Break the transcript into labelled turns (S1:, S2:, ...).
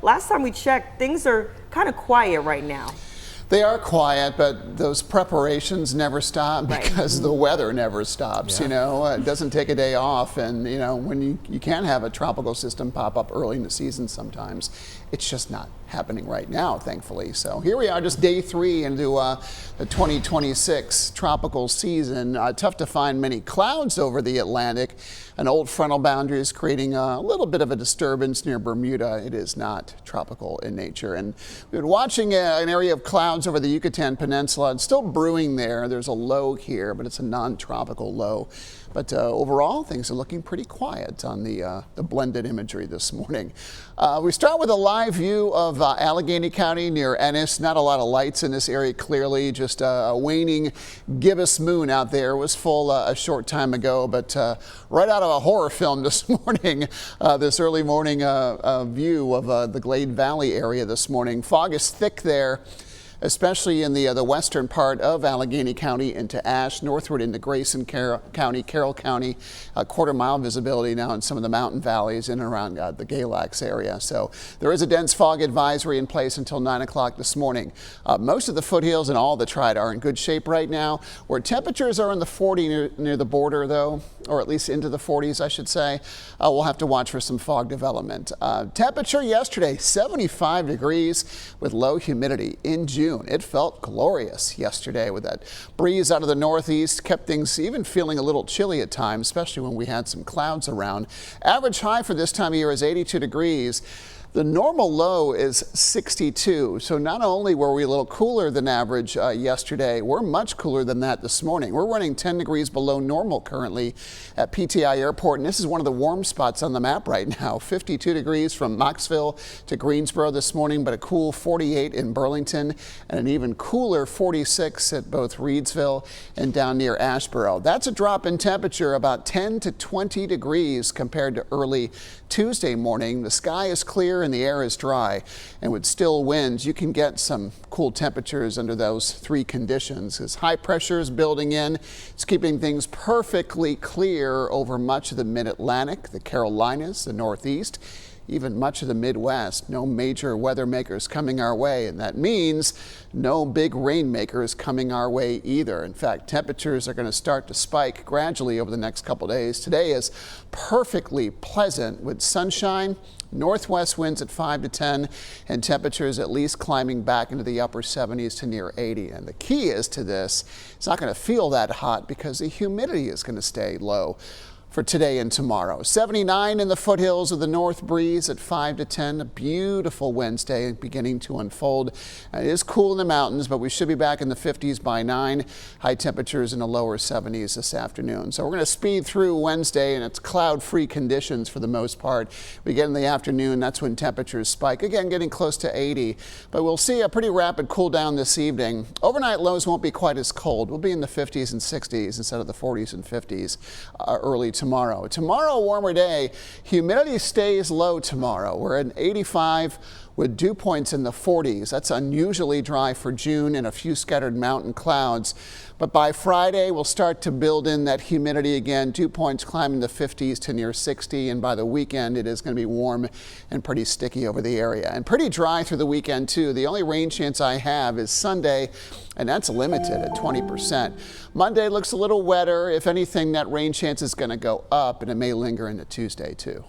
S1: last time we checked, things are kind of quiet right now.
S2: They are quiet, but those preparations never stop because the weather never stops. You know, it doesn't take a day off, and you know, when you can have a tropical system pop up early in the season sometimes, it's just not happening right now, thankfully. So here we are, just day 3 into the 2026 tropical season. Tough to find many clouds over the Atlantic. An old frontal boundary is creating a little bit of a disturbance near Bermuda. It is not tropical in nature. And we've been watching an area of clouds over the Yucatan Peninsula. It's still brewing there. There's a low here, but it's a non-tropical low. But overall, things are looking pretty quiet on the blended imagery this morning. We start with a live view of Allegheny County near Ennis. Not a lot of lights in this area, clearly. Just a waning gibbous moon out there. It was full a short time ago, but right out of a horror film this morning, this early morning view of the Glade Valley area this morning. Fog is thick there, especially in the western part of Allegheny County into Ashe, northward into Grayson County, Carroll County, quarter-mile visibility now in some of the mountain valleys in and around the Galax area. So there is a dense fog advisory in place until 9 o'clock this morning. Most of the foothills and all the Triad are in good shape right now, where temperatures are in the 40s near the border, though, or at least into the 40s, I should say. We'll have to watch for some fog development. Temperature yesterday, 75 degrees with low humidity in June. It felt glorious yesterday with that breeze out of the northeast, kept things even feeling a little chilly at times, especially when we had some clouds around. Average high for this time of year is 82 degrees. The normal low is 62, so not only were we a little cooler than average yesterday, we're much cooler than that this morning. We're running 10 degrees below normal currently at PTI Airport, and this is one of the warm spots on the map right now. 52 degrees from Knoxville to Greensboro this morning, but a cool 48 in Burlington and an even cooler 46 at both Reedsville and down near Asheboro. That's a drop in temperature, about 10 to 20 degrees compared to early Tuesday morning. The sky is clear and the air is dry, and with still winds, you can get some cool temperatures under those 3 conditions. As high pressure is building in, it's keeping things perfectly clear over much of the mid-Atlantic, the Carolinas, the Northeast, even much of the Midwest. No major weather makers coming our way, and that means no big rain makers coming our way either. In fact, temperatures are going to start to spike gradually over the next couple days. Today is perfectly pleasant with sunshine, northwest winds at 5 to 10, and temperatures at least climbing back into the upper 70s to near 80. And the key is to this, it's not going to feel that hot because the humidity is going to stay low for today and tomorrow. 79 in the foothills with the north breeze at 5 to 10. A beautiful Wednesday beginning to unfold. It is cool in the mountains, but we should be back in the 50s by 9. High temperatures in the lower 70s this afternoon. So we're going to speed through Wednesday, and it's cloud-free conditions for the most part. We get in the afternoon, that's when temperatures spike. Again, getting close to 80, but we'll see a pretty rapid cool down this evening. Overnight lows won't be quite as cold. We'll be in the 50s and 60s instead of the 40s and 50s early tomorrow. Tomorrow, a warmer day. Humidity stays low tomorrow. We're at 85 with dew points in the 40s. That's unusually dry for June and a few scattered mountain clouds. But by Friday, we'll start to build in that humidity again. Dew points climbing the 50s to near 60. And by the weekend, it is going to be warm and pretty sticky over the area. And pretty dry through the weekend, too. The only rain chance I have is Sunday, and that's limited at 20%. Monday looks a little wetter. If anything, that rain chance is going to go up, and it may linger into Tuesday, too.